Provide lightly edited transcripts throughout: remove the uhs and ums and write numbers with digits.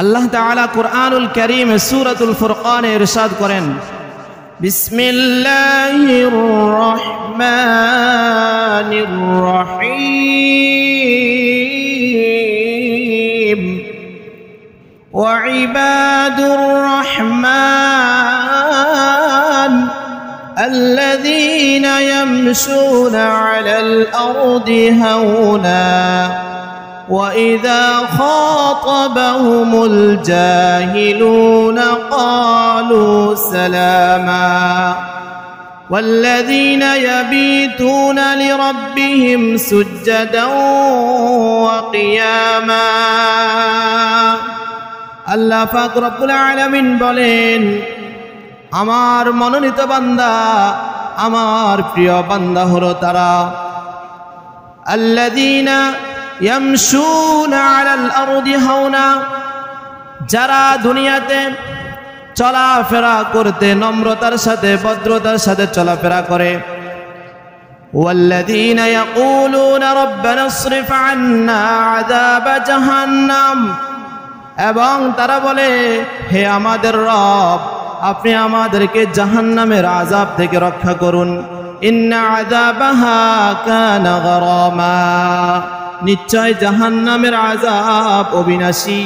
আল্লাহ তাআলা কুরআনুল কারীম সূরাতুল ফুরকানে ইরশাদ করেন, বিসমিল্লাহির রহমানির রহিম ওয়া ইবাদুর রহমান الذين يمشون على الأرض هونا وإذا خاطبهم الجاهلون قالوا سلاما والذين يبيتون لربهم سجدا وقياما আল্লাহ পাক রব্বুল আলামিন বলেন, আমার মনোনীত বান্দা, আমার প্রিয় বান্দা হলো তারা আল্লাযীনা ইয়ামশুনা আলাল আরদি হাওনা, যারা দুনিয়াতে চলাফেরা করতে নম্রতার সাথে ভদ্রতার সাথে চলাফেরা করে। ওয়াল্লাযীনা ইয়াকুলুনা রাব্বানা ইসরিফ আন্না আযাবা জাহান্নাম, এবং তারা বলে, হে আমাদের রব, আপনি আমাদেরকে জাহান্নামের আযাব থেকে রক্ষা করুন। ইন্না আযাবাহা কানা গরামা, নিশ্চয় জাহান্নামের আযাব অবিনাশী।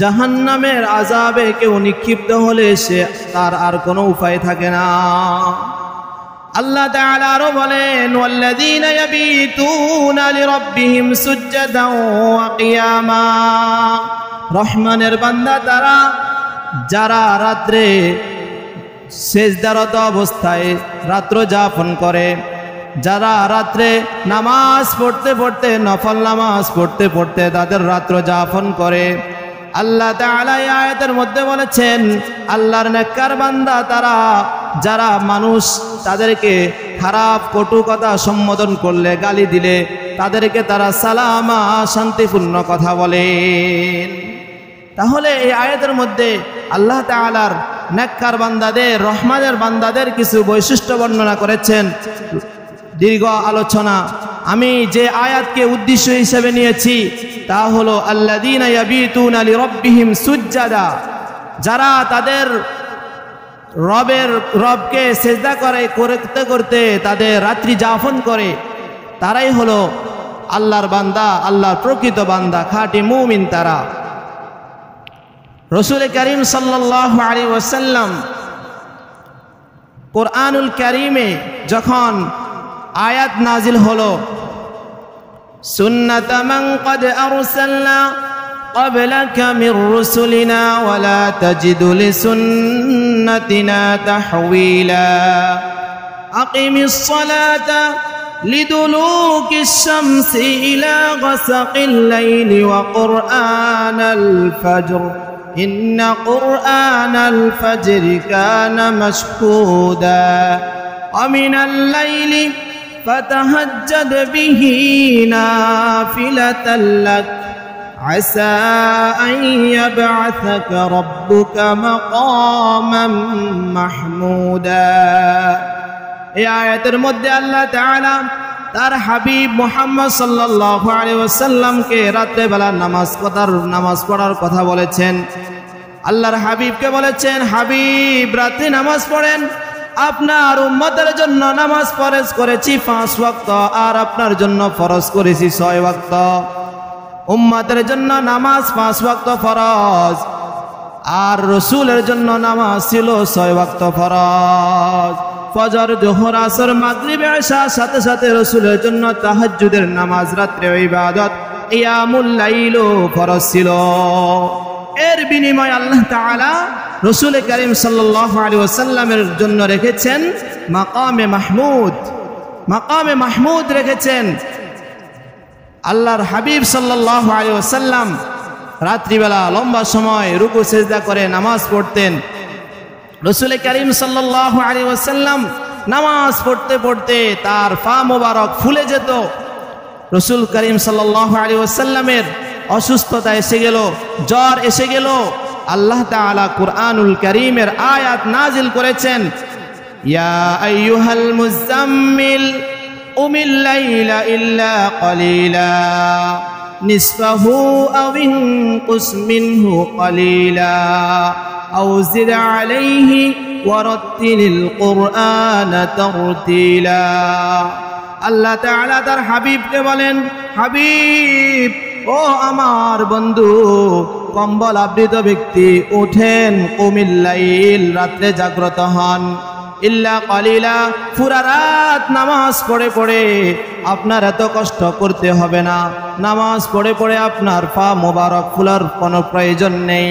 জাহান্নামের আযাবে কেউ নিক্ষিপ্ত হলে সে তার আর কোনো উপায় থাকে না। আল্লাহ তাআলা আরো বলেন, ওয়াল্লাযীনা ইয়াবিতুনা লিরাব্বিহিম সুজদান ওয়া কিয়ামা, রহমানের বান্দা তারা যারা রাত্রে সেজদারত অবস্থায় রাত্র যাপন করে, যারা রাত্রে নামাজ পড়তে পড়তে, নফল নামাজ পড়তে পড়তে তাদের রাত্র যাপন করে। আল্লাহ তাআলা এই আয়াতের মধ্যে বলেছেন, আল্লাহর নেককার বান্দা তারা যারা মানুষ তাদেরকে খারাপ কটু কথা সম্বোধন করলে, গালি দিলে তাদেরকে তারা সালামা, শান্তিপূর্ণ কথা বলেন। তাহলে এই আয়াতের মধ্যে আল্লাহ তাআলার নেককার বান্দাদের, রহমানের বান্দাদের কিছু বৈশিষ্ট্য বর্ণনা করেছেন। দীর্ঘ আলোচনা, আমি যে আয়াতকে উদ্দেশ্য হিসেবে নিয়েছি তা হলো আল্লাযীনা ইয়াবিতুনা লিরাব্বিহিম সুজদা, যারা তাদের রবকে সেজদা করতে করতে তাদের রাত্রি যাপন করে, তারাই হলো আল্লাহর বান্দা, আল্লাহর প্রকৃত বান্দা, খাঁটি মুমিন তারা। রাসূল করিম সাল্লাল্লাহু আলাইহি ওয়াসাল্লাম কুরআনুল কারীমে যখন আয়াত নাজিল হলো, সুন্নাতা মান ক্বাদ আরসালনা ক্বাবলাকা মির রুসুলিনা ওয়া লা তাজিদু লিসুন্নাতিনা তাহওয়িলা আকিমিস সালাতা লিদুলুকিশ শামসি ইলা গাসাকিল লাইলি ওয়া কুরআনাল ফাজর ইন্না কুরআনাল ফাজরি কানা মাশহুদা ওয়া মিনাল লাইলি فتهجد به نافلة لك عسى أن يبعثك ربك مقاما محمودا। এই আয়াতের মধ্যে আল্লাহ তাআলা তার হাবিব মুহাম্মদ সাল্লাল্লাহু আলাইহি ওয়াসাল্লামকে রাতে বেলা নামাজ পড়ার কথা বলেছেন। আল্লাহর হাবিবকে বলেছেন, হাবিব রাতে নামাজ পড়েন, আপনার উম্মতের জন্য নামাজ ফরজ করেছি 5 ওয়াক্ত, আর আপনার জন্য ফরজ করেছি 6 ওয়াক্ত। উম্মতের জন্য নামাজ 5 ওয়াক্ত ফরজ, আর রাসূলের জন্য নামাজ ছিল 6 ওয়াক্ত ফরজ। ফজর, যোহর, আসর, মাগরিব, ইশা, সাথে সাথে রাসূলের জন্য তাহাজ্জুদের নামাজ, রাত্রে ইবাদত, কিয়ামুল লাইলও ফরজ ছিল। এর বিনিময়ে আল্লাহ তাআলা রাসূল করিম সাল্লাল্লাহু আলাইহি ওয়াসাল্লামের জন্য রেখেছেন মাকামে মাহমুদ। মাকামে মাহমুদ রেখেছেন। আল্লাহর হাবিব সাল্লাল্লাহু আলাইহি ওয়াসাল্লাম রাত্রিবেলা লম্বা সময় রুকু সিজদা করে নামাজ পড়তেন। রাসূল করিম সাল্লাল্লাহু আলাইহি ওয়াসাল্লাম নামাজ পড়তে পড়তে তার পা মোবারক ফুলে যেত। রাসূল করিম সাল্লাল্লাহু আলাইহি ওয়াসাল্লামের অসুস্থতা এসে গেল, জ্বর এসে গেল। আল্লাহ তাআলা কুরআনুল কারীমের আয়াত নাজিল করেছেন, ইয়া আইয়ুহাল মুজাম্মিল কুমিল লাইলা ইল্লা কলিলা نصفه أو انقص منه قليلا أو زد عليه ورتل القرآن ترتيلا আল্লাহ তাআলা তার হাবিবকে বলেন, হাবিব ও আমার বন্ধু, কম্বল আবৃত ব্যক্তি ওঠেন, কুমিল লাইল, রাত্রে জাগ্রত হন, ইল্লা কালিলা, পুরা রাত নামাজ পড়ে পড়ে আপনার এত কষ্ট করতে হবে না। নামাজ পড়ে পড়ে আপনার পা মোবারক ফুলার কোনো প্রয়োজন নেই।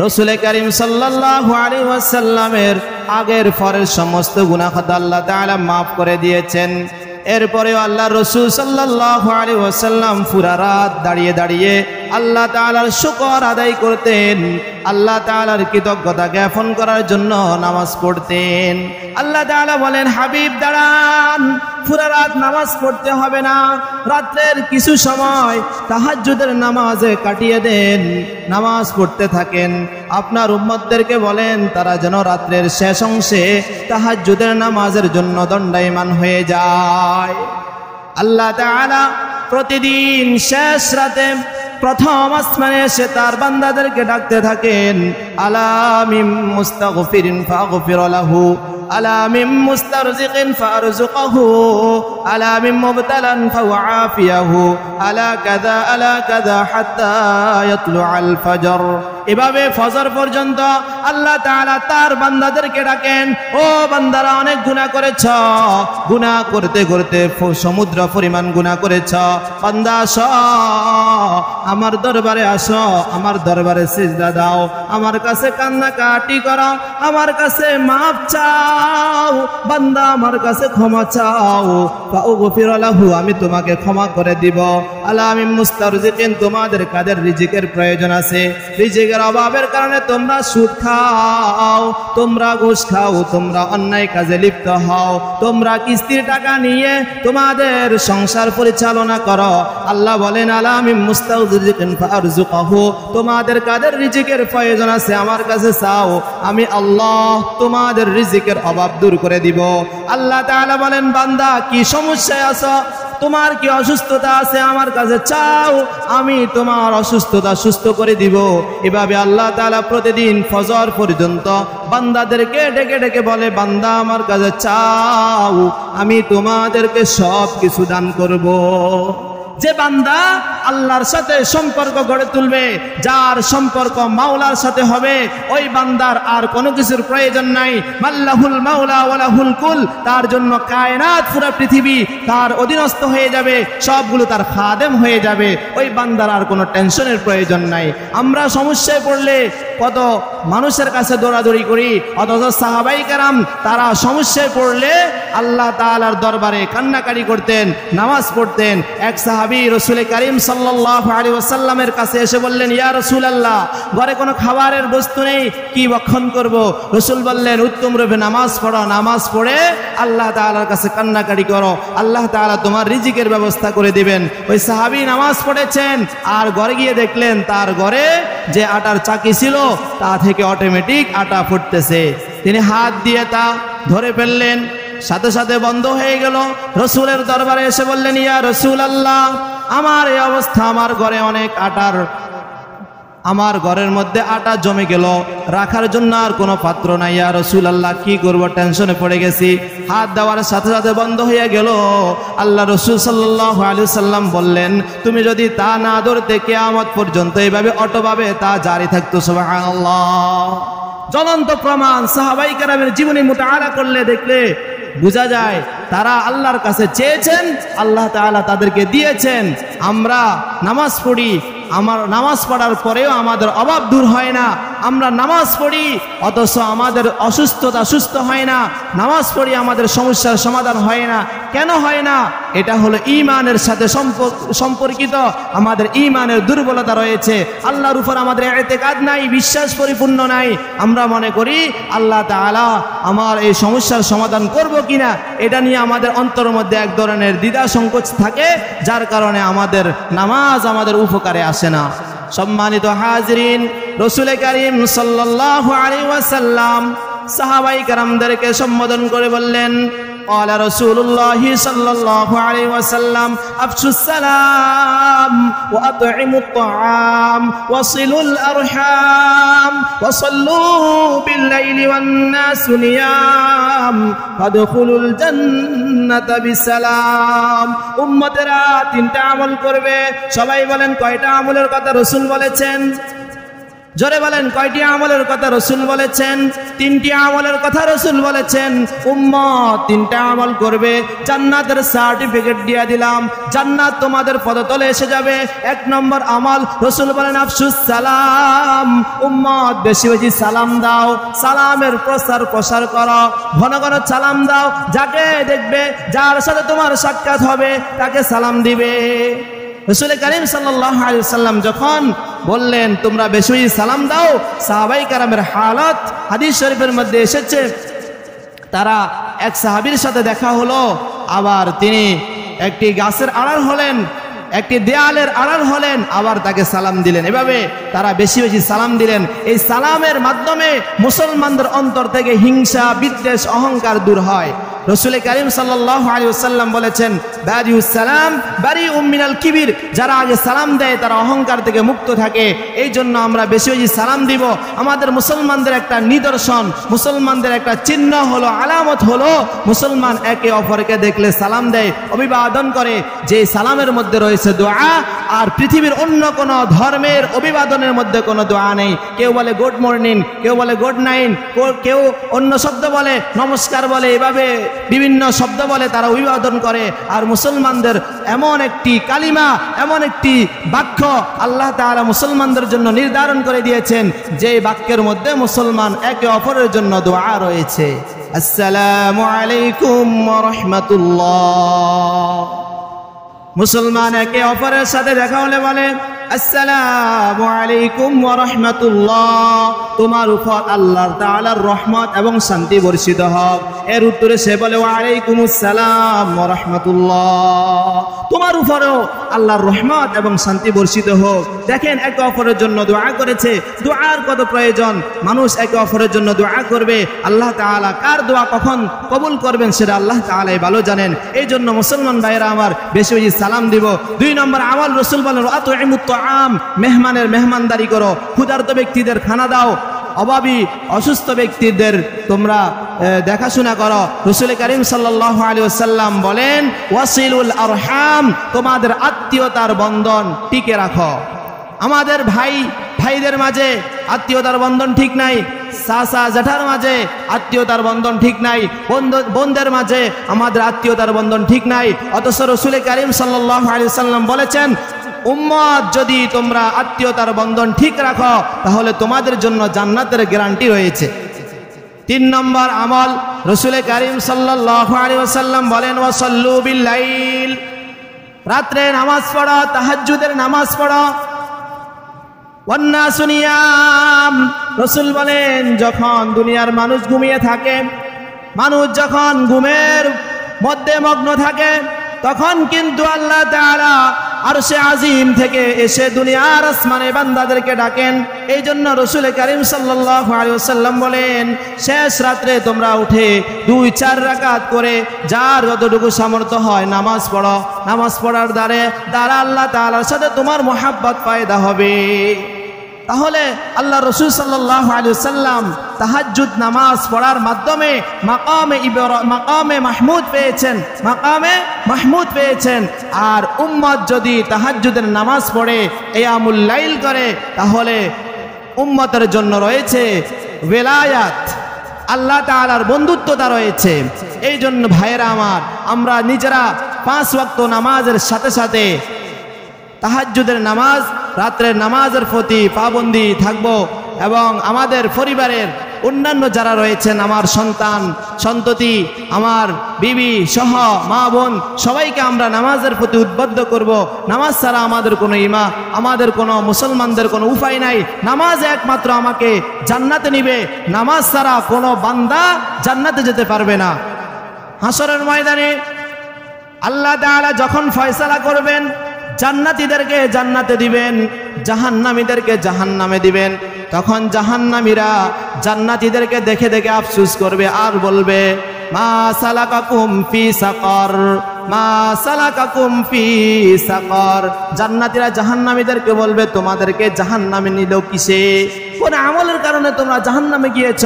রসুল করিম সাল্লাল্লাহু আলাইহি ওয়াসাল্লামের আগের পরের সমস্ত গুনাহ আল্লাহ তাআলা মাফ করে দিয়েছেন। এরপরেও আল্লাহ রসুল সাল্লাল্লাহু আলাইহি ওয়াসাল্লাম পুরা রাত দাঁড়িয়ে দাঁড়িয়ে আল্লাহ তাআলার শুকর আদায় করতেন, আল্লাহ তাআলার কৃতজ্ঞতা জ্ঞাপন করার জন্য নামাজ পড়তেন। আল্লাহ তাআলা বলেন, হাবিব দাঁড়ান, পুরা রাত নামাজ পড়তে হবে না, রাত্রের কিছু সময় তাহাজ্জুদের নামাজে কাটিয়ে দেন, নামাজ পড়তে থাকেন। আপনার উম্মতদেরকে বলেন তারা যেন রাত্রের শেষ অংশে তাহাজ্জুদের নামাজের জন্য দণ্ডায়মান হয়ে যায়। আল্লাহ তাআলা প্রতিদিন শেষ রাতে প্রথম আসমানে এসে তার বান্দাদেরকে ডাকতে থাকেন, আলা মিন মুস্তাগফিরিন ফাগফির লাহু, আলা মিন মুস্তারজিকিন ফারজুকহু, আলা মিন মুবতালান ফাআফিয়াহু, আলা কাযা হাত্তা ইয়াতলুআল ফজর। এভাবে ফজর পর্যন্ত আল্লাহ তাআলা তার বান্দাদেরকে ডাকেন, ও বান্দারা অনেক গুনাহ করেছ, গুনাহ করতে করতে সমুদ্র পরিমাণ গুনাহ করেছ, বান্দা আসো আমার দরবারে, আসো আমার দরবারে সিজদা দাও, আমার কাছে কান্নাকাটি করো, আমার কাছে মাফ চাও, বান্দা আমার কাছে ক্ষমা চাও, ফাগফির লাহু, আমি তোমাকে ক্ষমা করে দিব। আলা মিন মুস্তারজিকিন, তোমাদের কাদের রিজিকের প্রয়োজন আছে, রিজিকের অভাবের কারণে তোমরা সুদ খাও, তোমরা ঘুষ খাও, তোমরা অন্যায় কাজে লিপ্ত হও, তোমরা কিস্তির টাকা নিয়ে তোমাদের সংসার পরিচালনা করো। আল্লাহ বলেন, আলা মিন মুস্তারজিকিন ফারজুকহু, তোমাদের কাদের রিজিকের প্রয়োজন আছে আমার কাছে চাও, আমি আল্লাহ তোমাদের রিজিকের অভাব দূর করে দিব। আল্লাহ তাআলা বলেন, বান্দা কি সমস্যায় আছো, তোমার কি অসুস্থতা আছে, আমার কাছে চাও, আমি তোমার অসুস্থতা সুস্থ করে দিব। এভাবে আল্লাহ তাআলা প্রতিদিন ফজর পর্যন্ত বান্দাদেরকে ডেকে ডেকে বলে, বান্দা আমার কাছে চাও, আমি তোমাদেরকে সব কিছু দান করব। যে বান্দা আল্লাহর সাথে সম্পর্ক গড়ে তুলবে, যার সম্পর্ক মাওলার সাথে হবে, ওই বান্দার আর কোনো কিছুর প্রয়োজন নাই। মাল্লাহুল মাওলা ওয়ালাহুল কুল, তার জন্য কায়নাত পুরো পৃথিবী তার অধীনস্থ হয়ে যাবে, সবগুলো তার খাদেম হয়ে যাবে, ওই বান্দার আর কোনো টেনশনের প্রয়োজন নাই। আমরা সমস্যায় পড়লে কত মানুষের কাছে দৌড়াদৌড়ি করি, অথচ সাহাবাই কেরাম তারা সমস্যায় পড়লে আল্লাহ তাআলার দরবারে কান্নাকাটি করতেন, নামাজ পড়তেন। এক সাহাবী রাসূল করিম সাল্লাল্লাহু আলাইহি ওয়াসাল্লামের কাছে এসে বললেন, ইয়া রাসূলুল্লাহ, ঘরে কোনো খাবারের বস্তু নেই, কি ভক্ষণ করব? রাসূল বললেন, উত্তম রূপে নামাজ পড়ো, নামাজ পড়ে আল্লাহ তাআলার কাছে কান্নাকাটি করো, আল্লাহ তাআলা তোমার রিজিকের ব্যবস্থা করে দিবেন। ওই সাহাবী নামাজ পড়েছেন, আর ঘরে গিয়ে দেখলেন তার ঘরে যে আটার চাকি ছিল তা থেকে অটোমেটিক আটা ফুটতেছে। তিনি হাত দিয়ে তা ধরে ফেললেন, সাথে সাথে বন্ধ হয়ে গেল। রসুলের দরবারে এসে বললেন, ইয়া রাসূলুল্লাহ, আমার এই অবস্থা, আমার ঘরে অনেক আটার, আমার ঘরের মধ্যে আটা জমে গেল, রাখার জন্য আর কোনো পাত্র নাই, ইয়া রাসূলুল্লাহ, কি করব, টেনশনে পড়ে গেছি। হাত দেওয়ার সাথে সাথে বন্ধ হয়ে গেল। আল্লাহ রাসূল সাল্লাল্লাহু আলাইহি সাল্লাম বললেন, তুমি যদি তা না ধরতে কিয়ামত পর্যন্ত এইভাবে অটোভাবে তা জারি থাকতো। সুবহানাল্লাহ। জ্বলন্ত প্রমাণ, সাহাবায়ে কেরামের জীবনী মুতাআলা করলে দেখলে বোঝা যায় তারা আল্লাহর কাছে চেয়েছেন, আল্লাহ তাআলা তাদেরকে দিয়েছেন। আমরা নামাজ পড়ি, আমার নামাজ পড়ার পরেও আমাদের অভাব দূর হয় না। আমরা নামাজ পড়ি অথচ আমাদের অসুস্থতা সুস্থ হয় না, নামাজ পড়ি আমাদের সমস্যার সমাধান হয় না। কেন হয় না? এটা হলো ঈমানের সাথে সম্পর্কিত। আমাদের ঈমানের দুর্বলতা রয়েছে, আল্লাহর উপর আমাদের ইতিকাদ নাই, বিশ্বাস পরিপূর্ণ নাই। আমরা মনে করি আল্লাহ তাআলা আমার এই সমস্যার সমাধান করব কিনা, এটা নিয়ে আমাদের অন্তরের মধ্যে এক ধরনের দ্বিধা সংকোচ থাকে, যার কারণে আমাদের নামাজ আমাদের উপকারে আসে না। সম্মানিত হাজিরিন, রাসূল করিম সাল্লাল্লাহু আলাইহি ওয়াসাল্লাম সাহাবায়ে কেরামদেরকে সম্বোধন করে বললেন, قال رسول الله صلى الله عليه وسلم أفشوا السلام وأطعموا الطعام وصلوا الأرحام وصلوا بالليل والناس نيام فادخلوا الجنة بسلام উম্মতেরা তিনটা আমল করবে সবাই বলেন কয়টা আমলের কথা রাসূল বলেছেন জোরে বলেন কয়টি আমলের কথা রাসূল বলেছেন তিনটি আমলের কথা রাসূল বলেছেন উম্মত তিনটা আমল করবে জান্নাতের সার্টিফিকেট দিয়ে দিলাম জান্নাত তোমাদের পদতলে এসে যাবে এক নম্বর আমল রাসূল বলেন আফসুস সালাম উম্মত বেশি বেশি সালাম দাও সালামের প্রসার করো ঘন ঘন সালাম দাও যাকে দেখবে যার সাথে তোমার সাক্ষাৎ হবে তাকে সালাম দিবে রাসূল করিম সাল্লাল্লাহু আলাইহি ওয়াসাল্লাম যখন বললেন তোমরা বেশি বেশি সালাম দাও সাহাবায়ে কেরামের হালত হাদিস শরীফের মধ্যে এসেছে তারা এক সাহাবীর সাথে দেখা হলো আবার তিনি একটি গাছের আড়াল হলেন একটি দেয়ালের আড়াল হলেন আবার তাকে সালাম দিলেন এভাবে তারা বেশি বেশি সালাম দিলেন এই সালামের মাধ্যমে মুসলমানদের অন্তর থেকে হিংসা বিদ্বেষ অহংকার দূর হয় রাসূল করিম সাল্লাল্লাহু আলাইহি ওয়াসাল্লাম বলেছেন বাদিউস সালাম বারিউম মিনাল কিবির যারা আগে সালাম দেয় তারা অহংকার থেকে মুক্ত থাকে এই জন্য আমরা বেশি বেশি সালাম দিব আমাদের মুসলমানদের একটা নিদর্শন মুসলমানদের একটা চিহ্ন হলো আলামত হলো মুসলমান একে অপরকে দেখলে সালাম দেয় অভিবাদন করে যে সালামের মধ্যে রয়েছে দোয়া আর পৃথিবীর অন্য কোন ধর্মের অভিবাদনের মধ্যে কোনো দোয়া নেই কেউ বলে গুড মর্নিং কেউ বলে গুড নাইট কেউ অন্য শব্দ বলে নমস্কার বলে এভাবে বিভিন্ন শব্দ বলে তারা অভিবাদন করে আর মুসলমানদের এমন একটি কালিমা এমন একটি বাক্য আল্লাহ তাআলা মুসলমানদের জন্য নির্ধারণ করে দিয়েছেন যে বাক্যের মধ্যে মুসলমান একে অপরের জন্য দোয়া রয়েছে আসসালামু আলাইকুম ওয়া রাহমাতুল্লাহ মুসলমান একে অপরের সাথে দেখা হলে বলে আসসালামু আলাইকুম ওয়া রাহমাতুল্লাহ তোমার উপর আল্লাহ তাআলার রহমত এবং শান্তি বর্ষিত হোক এর উত্তরে সে বলে ওয়া আলাইকুমুস সালাম ওয়া রাহমাতুল্লাহ তোমার উপরেও আল্লাহর রহমত এবং শান্তি বর্ষিত হোক দেখেন একে অপরের জন্য দোয়া করেছে দোয়ার কত প্রয়োজন মানুষ একে অপরের জন্য দোয়া করবে আল্লাহ তাআলা কার দোয়া কখন কবুল করবেন সেটা আল্লাহ তাআলাই ভালো জানেন এই জন্য মুসলমান ভাইরা আমার বেশি বেশি সালাম দিব দুই নম্বর আমল রাসূল বলেন আতইমুত তাআম মেহমানের মেহমানদারি করো ক্ষুধার্ত ব্যক্তিদের খানা দাও অভাবী অসুস্থ ব্যক্তিদের তোমরা দেখাশোনা করো রাসূল করিম সাল্লাল্লাহু আলাইহি ওয়াসাল্লাম বলেন ওয়াসিলুল আরহাম তোমাদের আত্মীয়তার বন্ধন টিকে রাখো আমাদের ভাইদের মাঝে আত্মীয়তার বন্ধন ঠিক নাই চাচা জেঠার মাঝে আত্মীয়তার বন্ধন ঠিক নাই বোনদের মাঝে আমাদের আত্মীয়তার বন্ধন ঠিক নাই অথচ রাসূল করিম সাল্লাল্লাহু আলাইহি ওয়াসাল্লাম বলেছেন উম্মত যদি তোমরা আত্মীয়তার বন্ধন ঠিক রাখো তাহলে তোমাদের জন্য জান্নাতের গ্যারান্টি রয়েছে তিন নম্বর আমল রাসূল করিম সাল্লাল্লাহু আলাইহি ওয়াসাল্লাম বলেন ওয়াসাল্লু বিল লাইল রাতে নামাজ পড়ো তাহাজ্জুদের নামাজ পড়ো ওয়ান নাসু নিয়াম রাসূল বলেন যখন দুনিয়ার মানুষ ঘুমিয়ে থাকে মানুষ যখন ঘুমের মধ্যে মগ্ন থাকে তখন কিন্তু আল্লাহ তাআলা আরশে আজিম থেকে এসে দুনিয়ার আসমানে বান্দাদেরকে ডাকেন এই জন্য রাসূল করিম সাল্লাল্লাহু আলাইহি ওয়াসাল্লাম বলেন শেষ রাতে তোমরা উঠে 2-4 রাকাত করে যার যতটুকু সামর্থ্য হয় নামাজ পড়ো নামাজ পড়ার দ্বারা আল্লাহ তাআলার সাথে তোমার মহব্বত পয়দা হবে তাহলে আল্লাহ রাসূল সাল্লাল্লাহু আলাইহি ওয়াসাল্লাম তাহাজ্জুদ নামাজ পড়ার মাধ্যমে মাকামে মাহমুদ পেয়েছেন আর উম্মত যদি তাহাজ্জুদের নামাজ পড়ে কিয়ামুল লাইল করে তাহলে উম্মতের জন্য রয়েছে ওয়ালায়াত আল্লাহ তাআলার বন্ধুত্বতা রয়েছে এই জন্য ভাইয়েরা আমার আমরা নিজেরা 5 ওয়াক্ত নামাজের সাথে সাথে তাহাজ্জুদের নামাজ রাতের নামাজের প্রতি পাবন্দি থাকব এবং আমাদের পরিবারের অন্যান্য যারা রয়েছেন আমার সন্তান সন্ততি আমার বিবি সহ মা বোন সবাইকে আমরা নামাজের প্রতি উদ্বুদ্ধ করব নামাজ ছাড়া আমাদের কোনো আমাদের কোনো মুসলমানদের কোনো উপায় নাই নামাজ একমাত্র আমাকে জান্নাতে নিবে নামাজ ছাড়া কোনো বান্দা জান্নাতে যেতে পারবে না হাসরের ময়দানে আল্লাহ তাআলা যখন ফয়সালা করবেন জান্নাতীদেরকে জান্নাতে দিবেন জাহান্নামীদেরকে জাহান্নামে দিবেন তখন জাহান্নামীরা জান্নাতীদেরকে দেখে দেখে আফসোস করবে আর বলবে মা সালাকাকুম ফি সাকার, মা সালাকাকুম ফি সাকার। জান্নাতীরা জাহান্নামীদেরকে বলবে তোমাদেরকে জাহান্নামে নিল কিসে, কোন আমলের কারণে তোমরা জাহান্নামে গিয়েছ?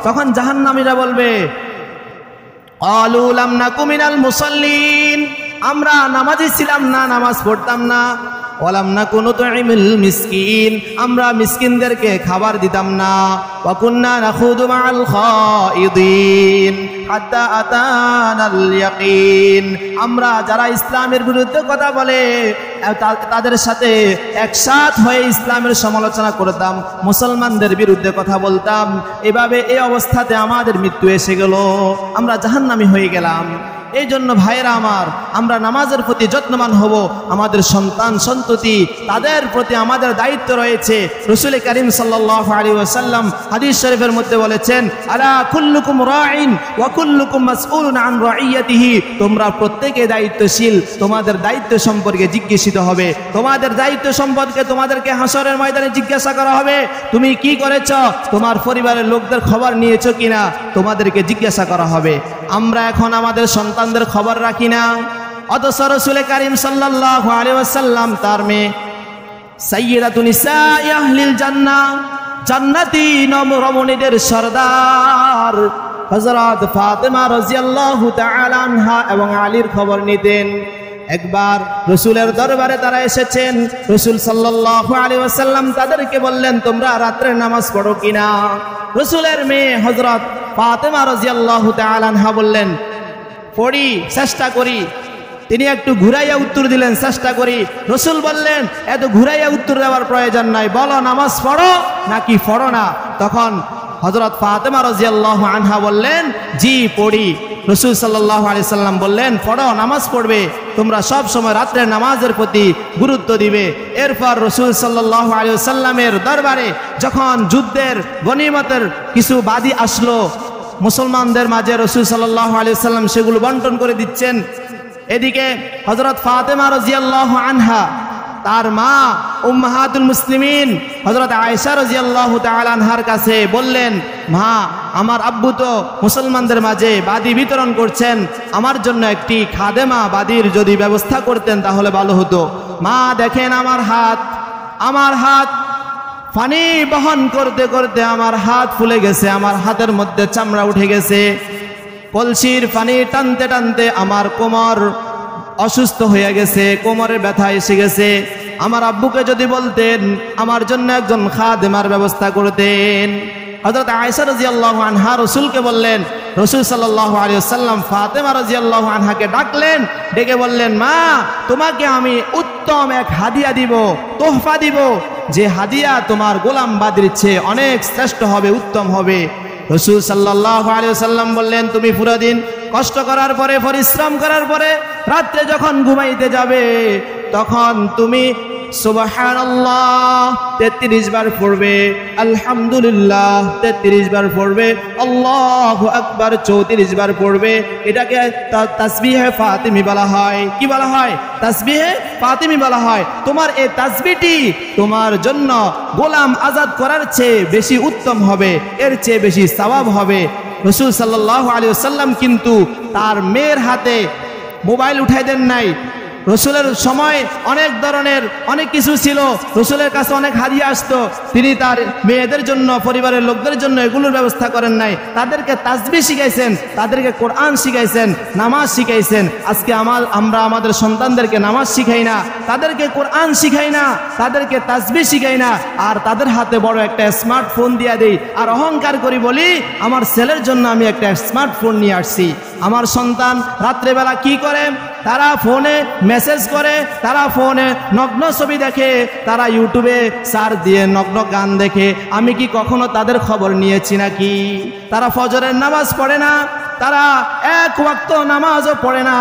তখন জাহান্নামীরা বলবে ক্বালু লাম নাকু মিনাল মুসাল্লিন, আমরা নামাজি ছিলাম না, নামাজ পড়তাম না। ওয়ালাম নাকু নুতঈমুল মিসকিন, আমরা মিসকিনদেরকে খাবার দিতাম না। ওয়া কুন্না নাখুদু মাআল খাইদিন হাত্তা আতানাল ইয়াকিন, আমরা যারা ইসলামের বিরুদ্ধে কথা বলে তাদের সাথে একসাথ হয়ে ইসলামের সমালোচনা করতাম, মুসলমানদের বিরুদ্ধে কথা বলতাম। এভাবে এই অবস্থাতে আমাদের মৃত্যু এসে গেল, আমরা জাহান্নামী হয়ে গেলাম। এই জন্য ভাইরা আমার, আমরা নামাজের প্রতি যত্নবান হব। আমাদের সন্তান সন্ততি তাদের প্রতি আমাদের দায়িত্ব রয়েছে। রাসূল করিম সাল্লাল্লাহু আলাইহি ওয়াসাল্লাম হাদিস শরীফের মধ্যে বলেছেন, আলা কুল্লুকুম রাঈন ওয়া কুল্লুকুম মাসউলুন আন রাঈয়াতিহি, তোমরা প্রত্যেকে দায়িত্বশীল, তোমাদের দায়িত্ব সম্পর্কে জিজ্ঞাসিত হবে। তোমাদের দায়িত্ব সম্পর্কে তোমাদেরকে হাসরের ময়দানে জিজ্ঞাসা করা হবে, তুমি কি করেছ, তোমার পরিবারের লোকদের খবর নিয়েছো কিনা, তোমাদেরকে জিজ্ঞাসা করা হবে। আমরা এখন আমাদের সন্তানদের খবর রাখি না, অথচ রাসূল করিম সাল্লাল্লাহু আলাইহি ওয়াসাল্লাম তার মেয়ে সাইয়্যিদাতুন নিসাই আহলিল জান্নাহ, জান্নাতি রমণীদের সরদার হযরত ফাতেমা রাদিয়াল্লাহু তাআলা আনহা এবং আলীর খবর নিতেন। একবার রাসূলের দরবারে তারা এসেছেন, রাসূল সাল্লাল্লাহু আলাইহি ওয়াসাল্লাম তাদেরকে বললেন, তোমরা রাতের নামাজ পড়ো কিনা? রাসূলের মেয়ে হযরত ফাতেমা রাদিয়াল্লাহু তাআলা আনহা বললেন, পড়ি, চেষ্টা করি। তিনি একটু ঘুরাইয়া উত্তর দিলেন, চেষ্টা করি। রাসূল বললেন, এত ঘুরাইয়া উত্তর দেওয়ার প্রয়োজন নাই, বলো নামাজ পড়ো নাকি পড়ো না। তখন হযরত ফাতেমা রাদিয়াল্লাহু আনহা বললেন, জি পড়ি। রাসূল সাল্লাল্লাহু আলাইহি সাল্লাম বললেন, পড়ো, নামাজ পড়বে, তোমরা সব সময় রাতের নামাজের প্রতি গুরুত্ব দিবে। এরপর রাসূল সাল্লাল্লাহু আলাইহি সাল্লামের দরবারে যখন যুদ্ধের গনিমতের কিছু বাদী আসলো মুসলমানদের মাঝে, রাসূল সাল্লাল্লাহু আলাইহি সাল্লাম সেগুলো বন্টন করে দিচ্ছেন। এদিকে হযরত ফাতেমা রাদিয়াল্লাহু আনহা তার মা উম্মাহাতুল মুসলিমিন হযরত আয়েশা রাদিয়াল্লাহু তাআলা আনহার কাছে বললেন, মা, আমার আব্বু তো মুসলমানদের মাঝে বাদী বিতরণ করছেন, আমার জন্য একটি খাদেমা বাদীর যদি ব্যবস্থা করতেন তাহলে ভালো হতো। মা দেখেন আমার হাত পানি বহন করতে করতে আমার হাত ফুলে গেছে, আমার হাতের মধ্যে চামড়া উঠে গেছে, কলসির পানি টানতে টানতে আমার কোমর অসুস্থ হয়ে গেছে, কোমরে ব্যথা এসে গেছে। আমার আব্বুকে যদি বলতেন আমার জন্য একজন খাদেমার ব্যবস্থা করতেন। হযরত আয়েশা রাদিয়াল্লাহু আনহা রাসূলকে বললেন, রাসূল সাল্লাল্লাহু আলাইহি ওয়াসাল্লাম ফাতেমা রাদিয়াল্লাহু আনহাকে ডাকলেন, ডেকে বললেন, মা, তোমাকে আমি উত্তম এক হাদিয়া দিব, তোহফা দিব, যে হাদিয়া তোমার গোলাম বাদীর চেয়ে অনেক শ্রেষ্ঠ হবে, উত্তম হবে। রাসূল সাল্লাল্লাহু আলাইহি ওয়াসাল্লাম বললেন, তুমি পুরো দিন কষ্ট করার পরে, পরিশ্রম করার পরে রাতে যখন ঘুমাইতে যাবে তখন তুমি সুবহানাল্লাহ 33 বার পড়বে, আলহামদুলিল্লাহ 33 বার পড়বে, আল্লাহু আকবার 34 বার পড়বে। এটাকে তাসবিহে ফাতিমি বলা হয়। কি বলা হয়? তাসবিহে ফাতিমি বলা হয়। তোমার এই তাসবিহটি তোমার জন্য গোলাম আজাদ করার চেয়ে বেশি উত্তম হবে, এর চেয়ে বেশি সওয়াব হবে। রাসূল সাল্লাল্লাহু আলাইহি ওয়াসাল্লাম কিন্তু তার মেয়ের হাতে মোবাইল উঠাই দেন নাই। রসুলের সময় অনেক ধরনের অনেক কিছু ছিল, রসুলের কাছে অনেক হাদিয়া আসতো, তিনি তার মেয়েদের জন্য, পরিবারের লোকদের জন্য এগুলোর ব্যবস্থা করেন নাই। তাদেরকে তাসবিহ শিখাইছেন, তাদেরকে কোরআন শিখাইছেন, নামাজ শিখাইছেন। আজকে আমরা আমাদের সন্তানদেরকে নামাজ শিখাই না, তাদেরকে কোরআন শিখাই না, তাদেরকে তাসবিহ শিখাই না, আর তাদের হাতে বড় একটা স্মার্টফোন দিয়ে দেই, আর অহংকার করি বলি আমার ছেলের জন্য আমি একটা স্মার্টফোন নিয়ে আসছি। আমার সন্তান রাত্রেবেলা কি করে? তারা ফোনে মেসেজ করে, তারা ফোনে নগ্ন ছবি দেখে, তারা ইউটিউবে সার্চ দিয়ে নগ্ন গান দেখে। আমি কি কখনো তাদের খবর নিয়েছি নাকি? তারা ফজরের নামাজ পড়ে না, তারা এক ওয়াক্ত নামাজও পড়ে না।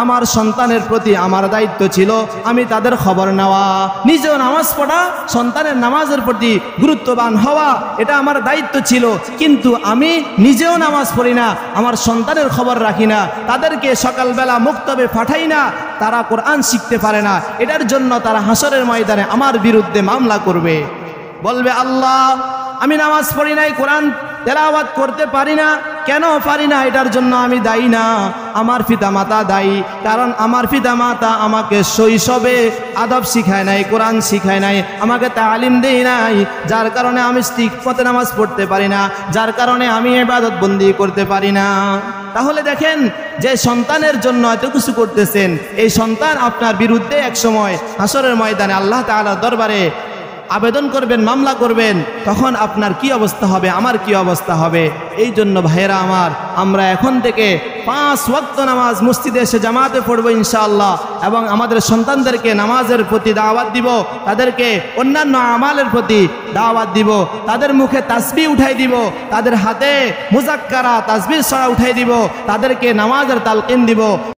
আমার সন্তানের প্রতি আমার দায়িত্ব ছিল আমি তাদের খবর নেওয়া, নিজেও নামাজ পড়া, সন্তানের নামাজের প্রতি গুরুত্ববান হওয়া, এটা আমার দায়িত্ব ছিল। কিন্তু আমি নিজেও নামাজ পড়ি না, আমার সন্তানের খবর রাখি না, তাদেরকে সকালবেলা মুক্তবে পাঠাই না, তারা কোরআন শিখতে পারে না। এটার জন্য তারা হাসরের ময়দানে আমার বিরুদ্ধে মামলা করবে, বলবে আল্লাহ আমি নামাজ পড়ি নাই, কোরআন তেলাওয়াত করতে পারি না, কেন পারি না এটার জন্য আমি দায়ী না, আমার পিতামাতা দায়ী। কারণ আমার পিতামাতা আমাকে শৈশবে আদব শিখায় নাই, কোরআন শিখায় নাই, আমাকে তালিম দেয় নাই, যার কারণে আমি ঠিক পথে নামাজ পড়তে পারি না, যার কারণে আমি ইবাদত বন্দি করতে পারি না। তাহলে দেখেন, যে সন্তানের জন্য এত কিছু করতেছেন, এই সন্তান আপনার বিরুদ্ধে এক সময় হাসরের ময়দানে আল্লাহ তাআলার দরবারে আবেদন করবেন, মামলা করবেন, তখন আপনার কি অবস্থা হবে, আমার কি অবস্থা হবে। এই জন্য ভাইয়েরা আমার, আমরা এখন থেকে 5 ওয়াক্ত নামাজ মসজিদে এসে জামাতে পড়বো ইনশাআল্লাহ, এবং আমাদের সন্তানদেরকে নামাজের প্রতি দাওয়াত দিব, তাদেরকে অন্যান্য আমালের প্রতি দাওয়াত দিব, তাদের মুখে তাসবিহ উঠাই দিব, তাদের হাতে মুজাক্কারা তাসবিহ ছড়া উঠাই দিব, তাদেরকে নামাজের তালকিন দিব।